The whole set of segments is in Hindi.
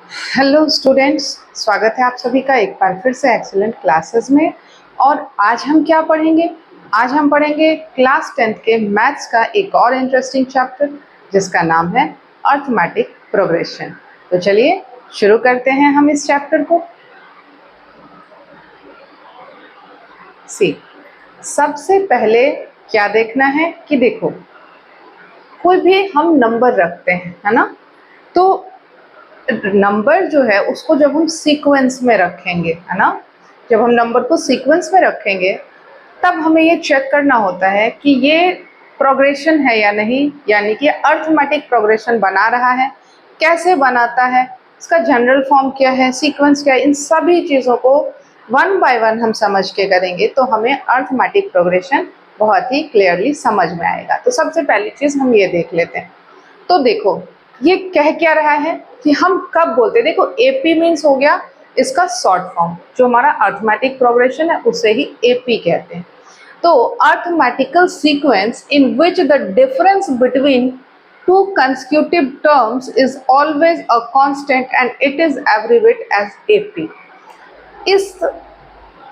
हेलो स्टूडेंट्स, स्वागत है आप सभी का एक बार फिर से एक्सीलेंट क्लासेस में। और आज हम क्या पढ़ेंगे? आज हम पढ़ेंगे क्लास 10th के मैथ्स का एक और इंटरेस्टिंग चैप्टर जिसका नाम है अर्थमेटिक प्रोग्रेशन। तो चलिए शुरू करते हैं हम इस चैप्टर को। सबसे पहले क्या देखना है कि देखो, कोई भी हम नंबर रखते हैं, है ना? तो नंबर जो है उसको जब हम सीक्वेंस में रखेंगे, है ना, जब हम नंबर को सीक्वेंस में रखेंगे तब हमें ये चेक करना होता है कि ये प्रोग्रेशन है या नहीं, यानी कि अर्थमेटिक प्रोग्रेशन बना रहा है, कैसे बनाता है, इसका जनरल फॉर्म क्या है, सीक्वेंस क्या है, इन सभी चीज़ों को वन बाय वन हम समझ के करेंगे तो हमें अर्थमेटिक प्रोग्रेशन बहुत ही क्लियरली समझ में आएगा। तो सबसे पहली चीज़ हम ये देख लेते हैं। तो देखो, ये कह क्या रहा है कि हम कब बोलते हैं, देखो एपी मीन्स हो गया इसका शॉर्ट फॉर्म, जो हमारा अर्थमेटिक प्रोग्रेशन है उसे ही एपी कहते हैं। तो arithmetical sequence in which the difference between two consecutive terms is always a constant and it is abbreviate as AP. इस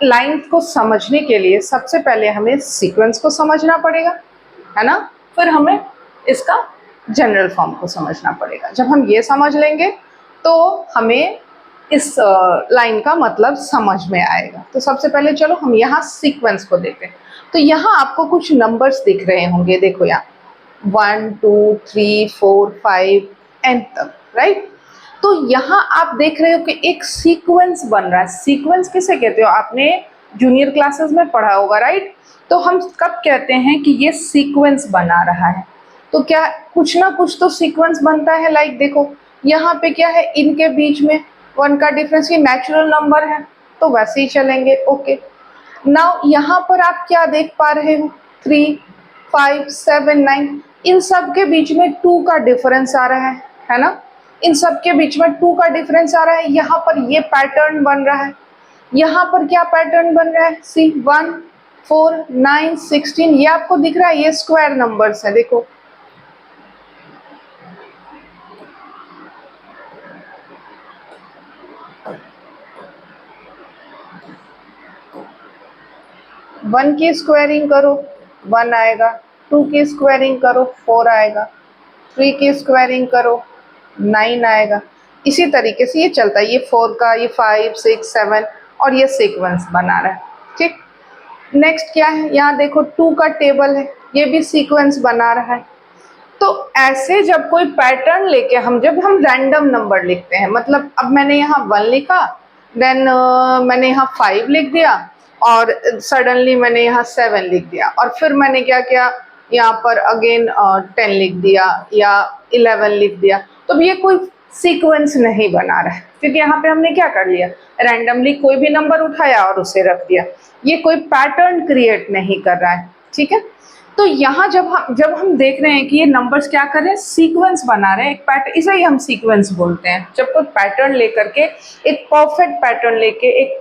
लाइन को समझने के लिए सबसे पहले हमें सीक्वेंस को समझना पड़ेगा, है ना, फिर हमें इसका जनरल फॉर्म को समझना पड़ेगा। जब हम ये समझ लेंगे तो हमें इस लाइन का मतलब समझ में आएगा। तो सबसे पहले चलो हम यहाँ सीक्वेंस को देखते हैं। तो यहाँ आपको कुछ नंबर्स दिख रहे होंगे, देखो यहाँ 1 2 3 4 5 एन तक, राइट। तो यहाँ आप देख रहे हो कि एक सीक्वेंस बन रहा है। सीक्वेंस किसे कहते हो, आपने जूनियर क्लासेस में पढ़ा होगा, राइट। तो हम कब कहते हैं कि ये सीक्वेंस बना रहा है, तो क्या कुछ ना कुछ तो सीक्वेंस बनता है। लाइक देखो यहाँ पे क्या है, इनके बीच में 1 का डिफरेंस, ये नेचुरल नंबर है तो वैसे ही चलेंगे, ओके। नाउ यहाँ पर आप क्या देख पा रहे हो, 3 5 7 9, इन सब के बीच में 2 का डिफरेंस आ रहा है ना, इन सब के बीच में 2 का डिफरेंस आ रहा है। यहाँ पर ये पैटर्न बन रहा है, यहाँ पर क्या पैटर्न बन रहा है, सी 1 4 9 16, ये आपको दिख रहा है, ये स्क्वायर नंबर्स है। देखो वन की स्क्वायरिंग करो 1 आएगा, 2 की स्क्वायरिंग करो 4 आएगा, 3 की स्क्वायरिंग करो 9 आएगा। इसी तरीके से ये चलता है, ये 4 का, ये 5 6 7, और ये सीक्वेंस बना रहा है, ठीक। नेक्स्ट क्या है, यहाँ देखो 2 का टेबल है, ये भी सीक्वेंस बना रहा है। तो ऐसे जब कोई पैटर्न लेके जब हम रैंडम नंबर लिखते हैं, मतलब अब मैंने यहाँ 1 लिखा, देन मैंने यहाँ 5 लिख दिया, और सडनली मैंने यहाँ 7 लिख दिया, और फिर मैंने क्या किया, यहाँ पर अगेन 10 लिख दिया या 11 लिख दिया। तो ये कोई सीक्वेंस नहीं बना रहा है, क्योंकि यहाँ पे हमने क्या कर लिया, रैंडमली कोई भी नंबर उठाया और उसे रख दिया। ये कोई पैटर्न क्रिएट नहीं कर रहा है, ठीक है। तो यहाँ जब हम देख रहे हैं कि ये नंबर्स क्या कर रहे हैं, सीक्वेंस बना रहे हैं, एक पैटर्न, इसे ही हम सीक्वेंस बोलते हैं। जब कोई पैटर्न लेकर के, एक परफेक्ट पैटर्न लेके, एक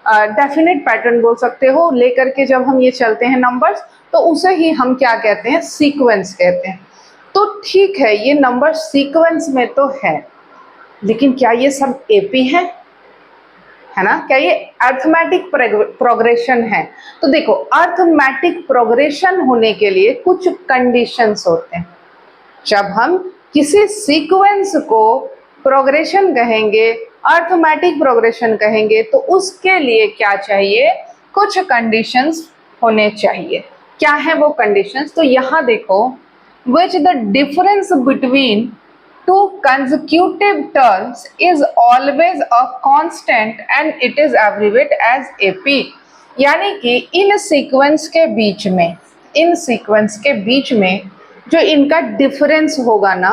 डेफिनेट पैटर्न बोल सकते हो, लेकर के जब हम ये चलते हैं नंबर्स, तो उसे ही हम क्या कहते हैं, सीक्वेंस कहते हैं। तो ठीक है, ये नंबर सीक्वेंस में तो है, लेकिन क्या ये सब एपी है ना, क्या ये अर्थमेटिक प्रोग्रेशन है? तो देखो, अर्थमेटिक प्रोग्रेशन होने के लिए कुछ कंडीशंस होते हैं। जब हम किसी सीक्वेंस को प्रोग्रेशन कहेंगे, अर्थमेटिक प्रोग्रेशन कहेंगे, तो उसके लिए क्या चाहिए, कुछ कंडीशंस होने चाहिए। क्या है वो कंडीशंस? तो यहाँ देखो, which the difference between two consecutive terms is always a constant and it is abbreviated as AP। यानी कि इन सीक्वेंस के बीच में जो इनका डिफरेंस होगा ना,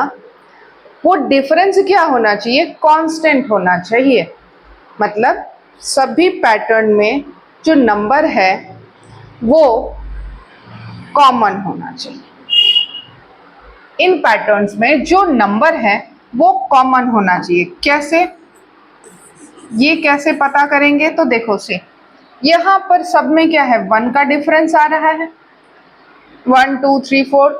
वो डिफरेंस क्या होना चाहिए, कांस्टेंट होना चाहिए। मतलब सभी पैटर्न में जो नंबर है वो कॉमन होना चाहिए। इन पैटर्न्स में जो नंबर है वो कॉमन होना चाहिए। कैसे, ये कैसे पता करेंगे? तो देखो से, यहाँ पर सब में क्या है, 1 का डिफरेंस आ रहा है, 1 2 3 4,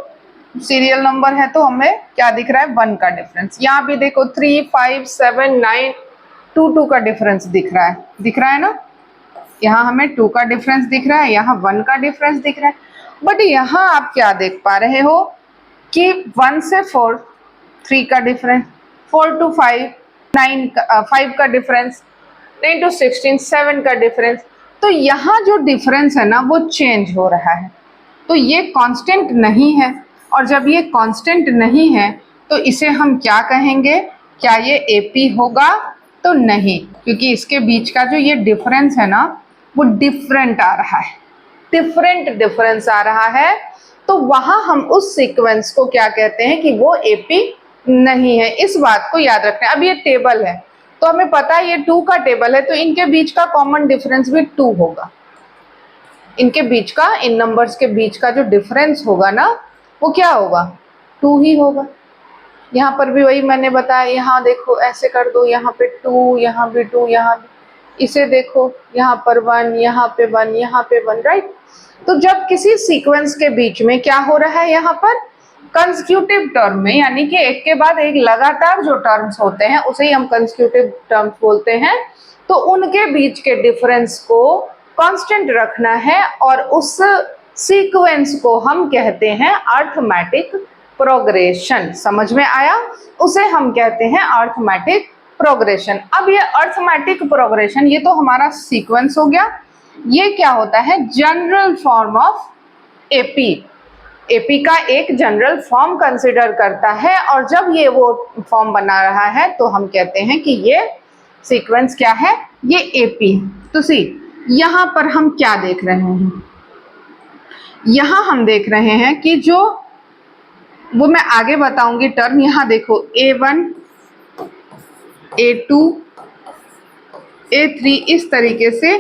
सीरियल नंबर है तो हमें क्या दिख रहा है, 1 का डिफरेंस। यहाँ भी देखो 3, 5, 7, 9, 2 का डिफरेंस दिख रहा है ना। यहाँ हमें 2 का डिफरेंस दिख रहा है, यहाँ 1 का डिफरेंस दिख रहा है। बट यहाँ आप क्या देख पा रहे हो कि 1 से 4 3 का डिफरेंस, 4 to 5 5 का डिफरेंस, 9 to 16 7 का डिफरेंस। तो यहाँ जो डिफरेंस है ना वो चेंज हो रहा है, तो ये कांस्टेंट नहीं है। और जब ये कांस्टेंट नहीं है तो इसे हम क्या कहेंगे, क्या ये एपी होगा? तो नहीं, क्योंकि इसके बीच का जो ये डिफरेंस है ना वो डिफरेंट आ रहा है, डिफरेंट डिफरेंस आ रहा है। तो वहां हम उस सीक्वेंस को क्या कहते हैं कि वो एपी नहीं है। इस बात को याद रखना है। अब ये टेबल है तो हमें पता है ये 2 का टेबल है, तो इनके बीच का कॉमन डिफरेंस भी 2 होगा। इनके बीच का, इन नंबर्स के बीच का जो डिफरेंस होगा ना वो क्या होगा, 2 ही होगा। यहाँ पर भी वही मैंने बताया, यहाँ देखो ऐसे कर दो, यहाँ पे 2, यहाँ भी 2, यहाँ भी, इसे देखो यहाँ पर 1, यहाँ पे 1, यहाँ पे 1, राइट। तो जब किसी सीक्वेंस के बीच में क्या हो रहा है, यहाँ पर कंसेक्यूटिव टर्म में, यानी कि एक के बाद एक लगातार जो टर्म्स होते हैं उसे ही हम कंसेक्यूटिव टर्म्स बोलते हैं, तो उनके बीच के डिफरेंस को कांस्टेंट रखना है और उस सीक्वेंस को हम कहते हैं अरिथमेटिक प्रोग्रेशन। समझ में आया? उसे हम कहते हैं अरिथमेटिक प्रोग्रेशन। अब ये अरिथमेटिक प्रोग्रेशन, ये तो हमारा सीक्वेंस हो गया। ये क्या होता है, general form of AP. AP का एक जनरल फॉर्म कंसिडर करता है, और जब ये वो फॉर्म बना रहा है तो हम कहते हैं कि ये सीक्वेंस क्या है, ये एपी है। तो सी यहाँ पर हम क्या देख रहे हैं, यहाँ हम देख रहे हैं कि जो वो मैं आगे बताऊंगी टर्म। यहाँ देखो A1, A2, A3 इस तरीके से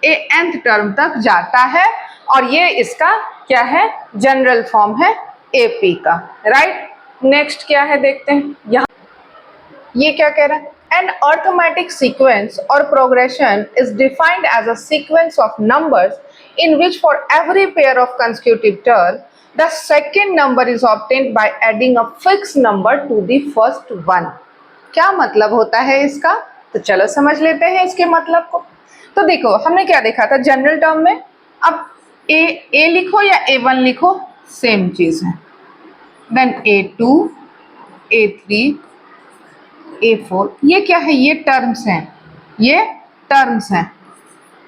nth टर्म तक जाता है, और ये इसका क्या है, जनरल फॉर्म है AP का, राइट। नेक्स्ट क्या है देखते हैं। यहाँ ये क्या कह रहा है, an arithmetic sequence or progression is defined as a sequence of numbers in which for every pair of consecutive terms the second number is obtained by adding a fixed number to the first one। क्या मतलब होता है इसका, तो चलो समझ लेते हैं इसके मतलब को। तो देखो हमने क्या देखा था जनरल टर्म में, अब ए लिखो या A1 लिखो सेम चीज है, देन A2, A3, A4, ये क्या है, ये टर्म्स हैं, ये टर्म्स हैं।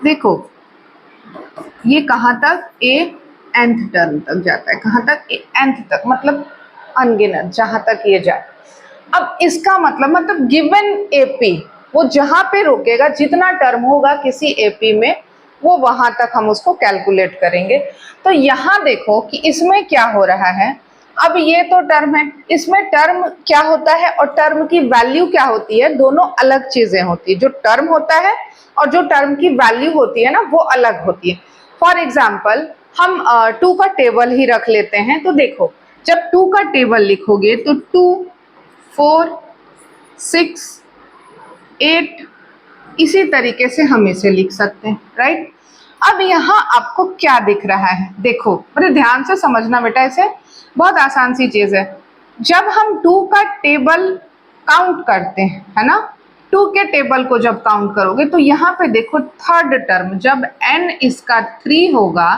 देखो ये कहाँ तक, nth टर्म तक जाता है, कहाँ तक, nth तक, मतलब अनगिनत जहां तक ये जाए। अब इसका मतलब गिवन एपी वो जहां पे रुकेगा, जितना टर्म होगा किसी एपी में वो वहां तक हम उसको कैलकुलेट करेंगे। तो यहाँ देखो कि इसमें क्या हो रहा है, अब ये तो टर्म है, इसमें टर्म क्या होता है और टर्म की वैल्यू क्या होती है, दोनों अलग चीजें होती है। जो टर्म होता है और जो टर्म की वैल्यू होती है ना वो अलग होती है। फॉर एग्जाम्पल हम 2 का टेबल ही रख लेते हैं। तो देखो जब 2 का टेबल लिखोगे तो 2, 4, 6, 8 इसी तरीके से हम इसे लिख सकते हैं, राइट। अब यहाँ आपको क्या दिख रहा है, देखो बड़े ध्यान से समझना बेटा, इसे बहुत आसान सी चीज है। जब हम 2 का टेबल काउंट करते हैं, है ना, 2 के टेबल को जब काउंट करोगे तो यहाँ पे देखो थर्ड टर्म, जब n इसका 3 होगा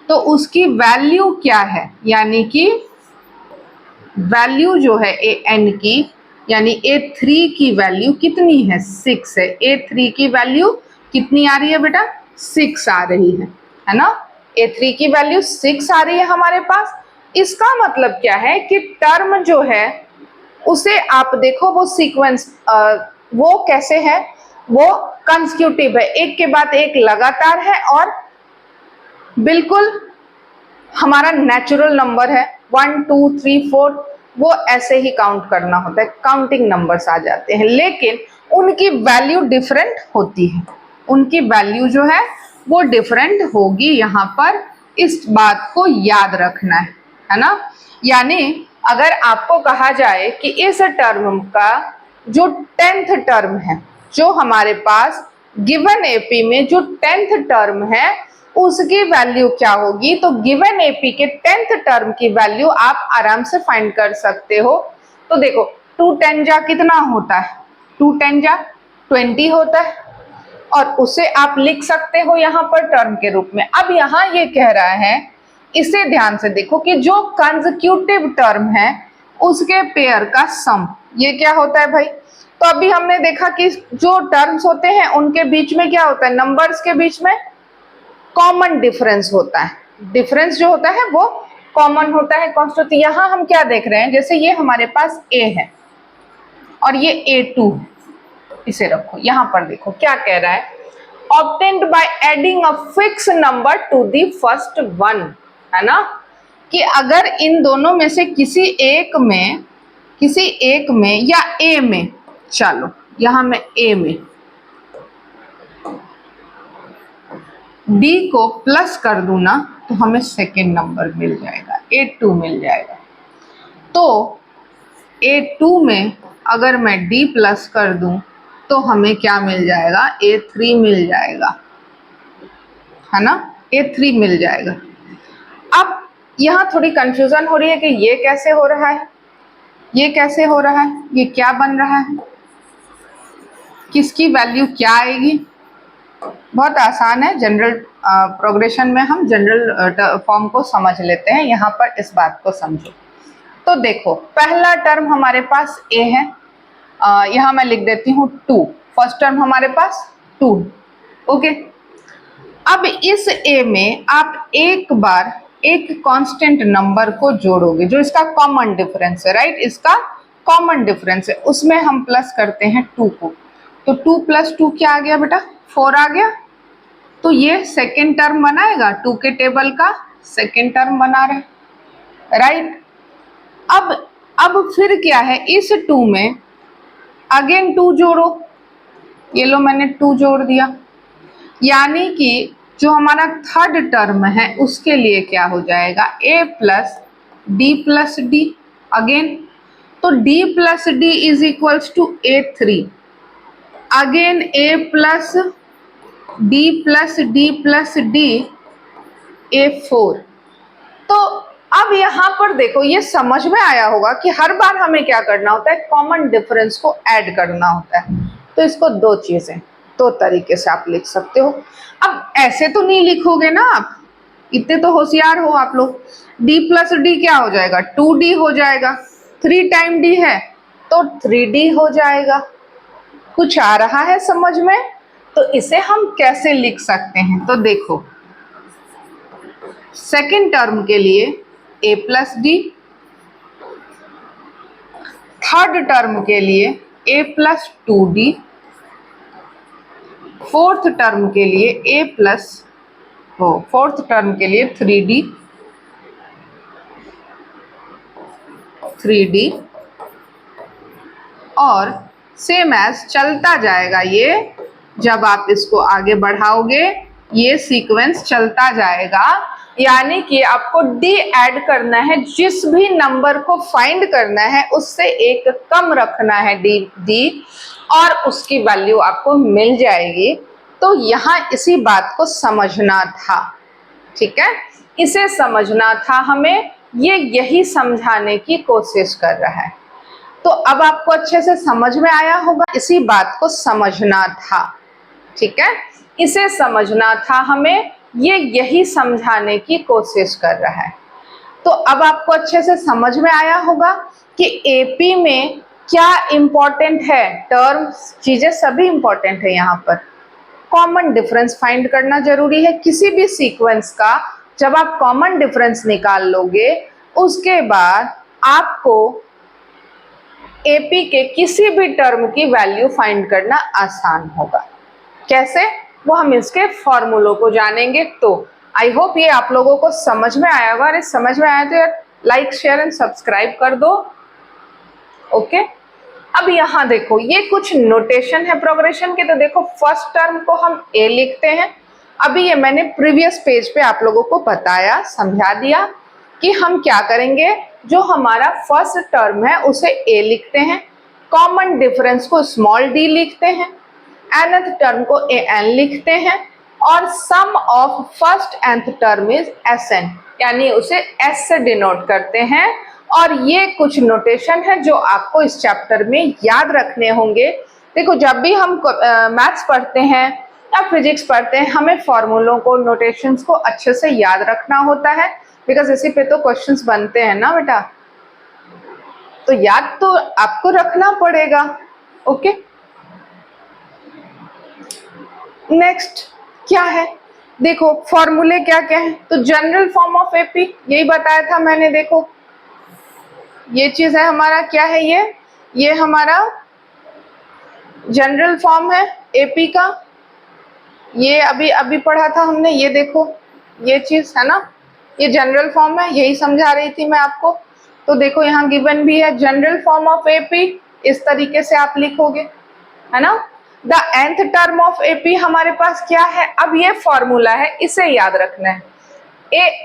तो उसकी वैल्यू क्या है, यानी कि वैल्यू जो है an की, यानी A3 की वैल्यू कितनी है, 6 है। A3 की वैल्यू कितनी आ रही है बेटा, 6 आ रही है ना। A3 की वैल्यू 6 आ रही है हमारे पास। इसका मतलब क्या है कि टर्म जो है उसे आप देखो वो सीक्वेंस वो कैसे है, वो कंसेक्यूटिव है, एक के बाद एक लगातार है, और बिल्कुल हमारा नेचुरल नंबर है 1 2 3 4, वो ऐसे ही काउंट करना होता है, काउंटिंग नंबर्स आ जाते हैं, लेकिन उनकी वैल्यू डिफरेंट होती है, उनकी वैल्यू जो है वो डिफरेंट होगी। यहाँ पर इस बात को याद रखना है ना। यानी अगर आपको कहा जाए कि इस टर्म का जो 10th टर्म है, जो हमारे पास गिवन एपी में जो 10th टर्म है उसकी वैल्यू क्या होगी। तो गिवन एपी के 10th टर्म की वैल्यू आप आराम से फाइंड कर सकते हो। तो देखो 2 10 जा कितना होता है, 2 10 जा 20 होता है, और उसे आप लिख सकते हो यहाँ पर टर्म के रूप में। अब यहाँ ये कह रहा है, इसे ध्यान से देखो कि जो कंसेक्यूटिव टर्म है उसके पेयर का सम, ये क्या होता है भाई। तो अभी हमने देखा कि जो टर्म्स होते हैं उनके बीच में क्या होता है, नंबर्स के बीच में कॉमन डिफरेंस होता है, डिफरेंस जो होता है वो कॉमन होता है, कांस्टेंट। तो यहाँ हम क्या देख रहे हैं, जैसे ये हमारे पास a है और ये a2, इसे रखो। यहाँ पर देखो क्या कह रहा है, obtained by adding a fixed number to the first one, है ना, कि अगर इन दोनों में से किसी एक में या a में, चलो यहाँ मैं a में d को प्लस कर दूं ना, तो हमें सेकेंड नंबर मिल जाएगा, a2 मिल जाएगा। तो a2 में अगर मैं d प्लस कर दूं तो हमें क्या मिल जाएगा, a3 मिल जाएगा, है ना, a3 मिल जाएगा। अब यहाँ थोड़ी कंफ्यूजन हो रही है कि ये कैसे हो रहा है, ये कैसे हो रहा है, ये क्या बन रहा है, किसकी वैल्यू क्या आएगी। बहुत आसान है, जनरल प्रोग्रेशन में हम जनरल फॉर्म को समझ लेते हैं, यहाँ पर इस बात को समझो। तो देखो पहला टर्म हमारे पास a है, यहाँ मैं लिख देती हूँ 2, फर्स्ट टर्म हमारे पास 2, ओके। अब इस a में आप एक बार एक कांस्टेंट नंबर को जोड़ोगे जो इसका कॉमन डिफरेंस है, राइट, इसका कॉमन डिफरेंस है, उसमें हम प्लस करते हैं 2 को। तो 2 + 2 क्या आ गया बेटा, 4 आ गया। तो ये सेकेंड टर्म बनाएगा, 2 के टेबल का सेकेंड टर्म बना रहे, राइट। अब फिर क्या है, इस 2 में अगेन 2 जोड़ो, ये लो मैंने 2 जोड़ दिया, यानी कि जो हमारा थर्ड टर्म है उसके लिए क्या हो जाएगा, a + d + d अगेन। तो d + d is equals to a3, again a + d + d + d a4। तो अब यहाँ पर देखो, ये समझ में आया होगा कि हर बार हमें क्या करना होता है, कॉमन डिफरेंस को ऐड करना होता है। तो इसको दो तरीके से आप लिख सकते हो। अब ऐसे तो नहीं लिखोगे ना आप, इतने तो होशियार हो आप लोग। d + d क्या हो जाएगा, 2d हो जाएगा, 3 टाइम d है तो 3d हो जाएगा। कुछ आ रहा है समझ में। तो इसे हम कैसे लिख सकते हैं, तो देखो सेकेंड टर्म के लिए a + d, थर्ड टर्म के लिए a + 2d, फोर्थ टर्म के लिए फोर्थ टर्म के लिए 3d और सेम एज चलता जाएगा। ये जब आप इसको आगे बढ़ाओगे ये सीक्वेंस चलता जाएगा, यानी कि आपको d ऐड करना है, जिस भी नंबर को फाइंड करना है उससे एक कम रखना है d और उसकी वैल्यू आपको मिल जाएगी। तो यहाँ इसी बात को समझना था, ठीक है, इसे समझना था हमें, ये यही समझाने की कोशिश कर रहा है। तो अब आपको अच्छे से समझ में आया होगा, इसी बात को समझना था, ठीक है, इसे समझना था हमें, ये यही समझाने की कोशिश कर रहा है। तो अब आपको अच्छे से समझ में आया होगा कि एपी में क्या इंपॉर्टेंट है, टर्म्स चीजें सभी इंपॉर्टेंट है। यहाँ पर कॉमन डिफरेंस फाइंड करना जरूरी है किसी भी सीक्वेंस का। जब आप कॉमन डिफरेंस निकाल लोगे उसके बाद आपको एपी के किसी भी टर्म की वैल्यू फाइंड करना आसान होगा। कैसे, वो हम इसके फॉर्मूलों को जानेंगे। तो आई होप ये आप लोगों को समझ में आया होगा। अरे समझ में आया तो यार लाइक शेयर एंड सब्सक्राइब कर दो, ओके। अब यहाँ देखो ये कुछ नोटेशन है प्रोग्रेशन के। तो देखो फर्स्ट टर्म को हम ए लिखते हैं। अभी ये मैंने प्रीवियस पेज पे आप लोगों को बताया, समझा दिया कि हम क्या करेंगे। जो हमारा फर्स्ट टर्म है उसे ए लिखते हैं, कॉमन डिफरेंस को स्मॉल d लिखते हैं, nth टर्म को an लिखते हैं और sum of first nth term is Sn, यानी उसे S से डिनोट करते हैं। और ये कुछ नोटेशन है जो आपको इस चैप्टर में याद रखने होंगे। देखो, जब भी हम मैथ्स पढ़ते हैं या फिजिक्स पढ़ते हैं, हमें फॉर्मूलों को, नोटेशंस को अच्छे से याद रखना होता है, बिकॉज इसी पे तो क्वेश्चंस बनते हैं ना बेटा। तो याद तो आपको रखना पड़ेगा। ओके, नेक्स्ट क्या है, देखो फॉर्मूले क्या क्या है। तो जनरल फॉर्म ऑफ एपी, यही बताया था मैंने। देखो ये चीज है हमारा, क्या है ये हमारा जनरल फॉर्म है एपी का। ये अभी पढ़ा था हमने, ये देखो ये चीज है ना, ये जनरल फॉर्म है, यही समझा रही थी मैं आपको। तो देखो यहाँ गिवन भी है जनरल फॉर्म ऑफ एपी, इस तरीके से आप लिखोगे, है ना। The nth term of AP हमारे पास क्या है, अब ये फॉर्मूला है, इसे याद रखना है।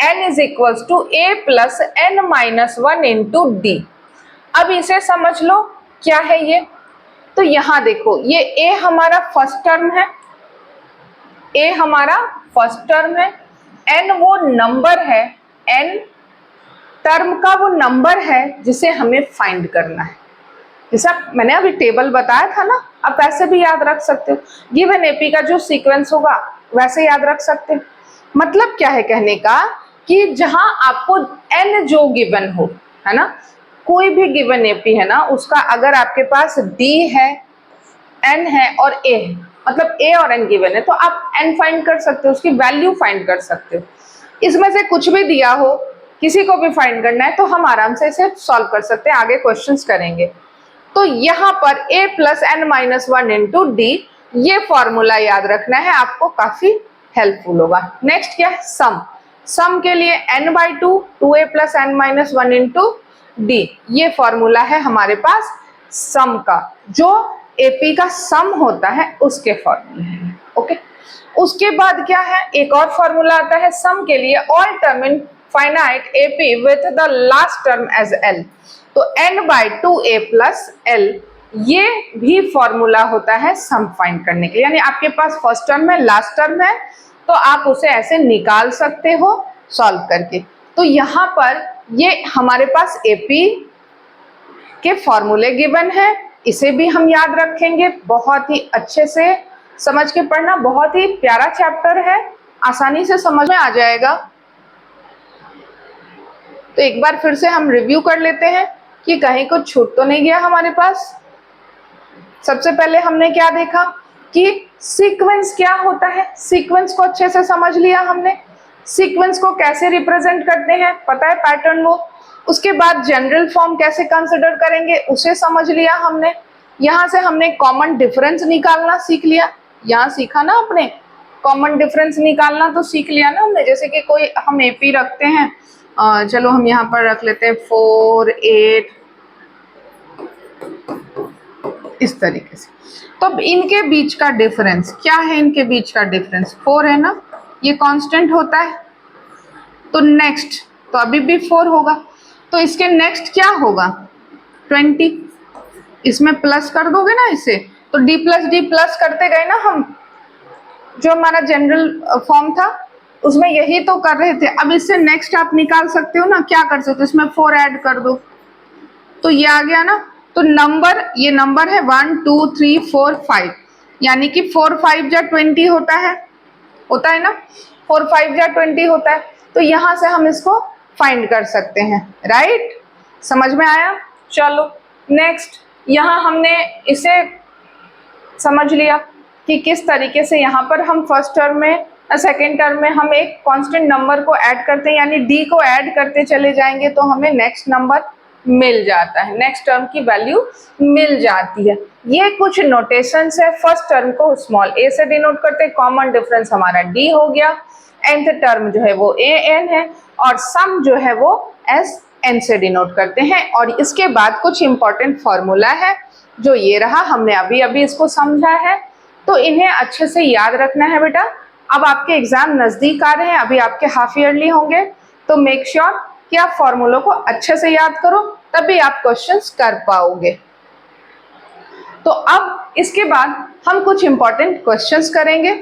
an is equals to a plus n minus 1 into d. अब इसे समझ लो क्या है ये। तो यहाँ देखो, ये a हमारा फर्स्ट टर्म है, a हमारा फर्स्ट टर्म है, n वो नंबर है, n टर्म का वो नंबर है जिसे हमें फाइंड करना है। जैसा मैंने अभी टेबल बताया था ना, आप वैसे भी याद रख सकते हो। गिवन एपी का जो सीक्वेंस होगा वैसे याद रख सकते हो। मतलब क्या है कहने का, कि जहां आपको n जो गिवन हो, है ना, कोई भी गिवन एपी है ना, उसका अगर आपके पास d है, n है और a है, मतलब a और n गिवन है, तो आप n फाइंड कर सकते हो, उसकी वैल्यू फाइंड कर सकते हो। इसमें से कुछ भी दिया हो, किसी को भी फाइंड करना है, तो हम आराम से इसे सॉल्व कर सकते हैं, आगे क्वेश्चंस करेंगे। तो यहाँ पर a plus n minus 1 into d, ये फॉर्मूला याद रखना है, आपको काफी हेल्पफुल होगा। नेक्स्ट क्या है, सम। सम के लिए n by 2a plus n minus 1 into d, ये फॉर्मूला है हमारे पास सम का, जो एपी का सम होता है उसके फॉर्मूले हैं। ओके, उसके बाद क्या है, एक और फॉर्मूला आता है सम के लिए, all term in finite AP with the last term as l. तो n by 2a plus l, ये भी फॉर्मूला होता है सम फाइंड करने के लिए। यानी आपके पास फर्स्ट टर्म है, लास्ट टर्म है, तो आप उसे ऐसे निकाल सकते हो सॉल्व करके। तो यहाँ पर ये हमारे पास एपी के फॉर्मूले गिवन है, इसे भी हम याद रखेंगे। बहुत ही अच्छे से समझ के पढ़ना, बहुत ही प्यारा चैप्टर है, आसानी से समझ में आ जाएगा। तो एक बार फिर से हम रिव्यू कर लेते हैं कि कहीं कुछ छूट तो नहीं गया हमारे पास। सबसे पहले हमने क्या देखा कि सीक्वेंस क्या होता है, सीक्वेंस को अच्छे से समझ लिया हमने। सीक्वेंस को कैसे रिप्रेजेंट करते हैं पता है, पैटर्न वो। उसके बाद जनरल फॉर्म कैसे कंसिडर करेंगे उसे समझ लिया हमने। यहाँ से हमने कॉमन डिफरेंस निकालना सीख लिया, यहाँ सीखा ना आपने, कॉमन डिफरेंस निकालना तो सीख लिया ना हमने। जैसे कि कोई हम एपी रखते हैं, चलो हम यहाँ पर रख लेते हैं 4, 8, इस तरीके से। तो इनके बीच का डिफरेंस क्या है, इनके बीच का डिफरेंस 4 है ना, ये कांस्टेंट होता है। तो नेक्स्ट, तो अभी भी 4 होगा, तो इसके नेक्स्ट क्या होगा 20, इसमें प्लस कर दोगे ना इसे, तो d प्लस करते गए ना हम, जो हमारा जनरल फॉर्म था उसमें यही तो कर रहे थे। अब इससे नेक्स्ट आप निकाल सकते हो ना, क्या कर सकते हो, इसमें 4 ऐड कर दो, तो ये आ गया ना। तो नंबर, ये नंबर है 1 2 3 4 5, यानी कि 4 5 जा 20 होता है ना, 4 5 जा 20 होता है। तो यहाँ से हम इसको फाइंड कर सकते हैं, राइट, समझ में आया। चलो नेक्स्ट, यहाँ हमने इसे समझ लिया कि किस तरीके से यहाँ पर हम फर्स्ट टर्म में, सेकेंड टर्म में हम एक कांस्टेंट नंबर को ऐड करते हैं, यानी डी को ऐड करते चले जाएंगे तो हमें नेक्स्ट नंबर मिल जाता है, नेक्स्ट टर्म की वैल्यू मिल जाती है। ये कुछ नोटेशंस है। फर्स्ट टर्म को स्मॉल a से डिनोट करते हैं, कॉमन डिफरेंस हमारा d हो गया, nth टर्म जो है वो an है, और सम जो है वो sn से डिनोट करते हैं। और इसके बाद कुछ इंपॉर्टेंट फॉर्मूला है, जो ये रहा, हमने अभी अभी इसको समझा है, तो इन्हें अच्छे से याद रखना है बेटा। अब आपके एग्जाम नजदीक आ रहे हैं, अभी आपके हाफ ईयरली होंगे, तो मेक श्योर कि आप फॉर्मूलों को अच्छे से याद करो, तभी आप क्वेश्चंस कर पाओगे। तो अब इसके बाद हम कुछ इंपॉर्टेंट क्वेश्चंस करेंगे।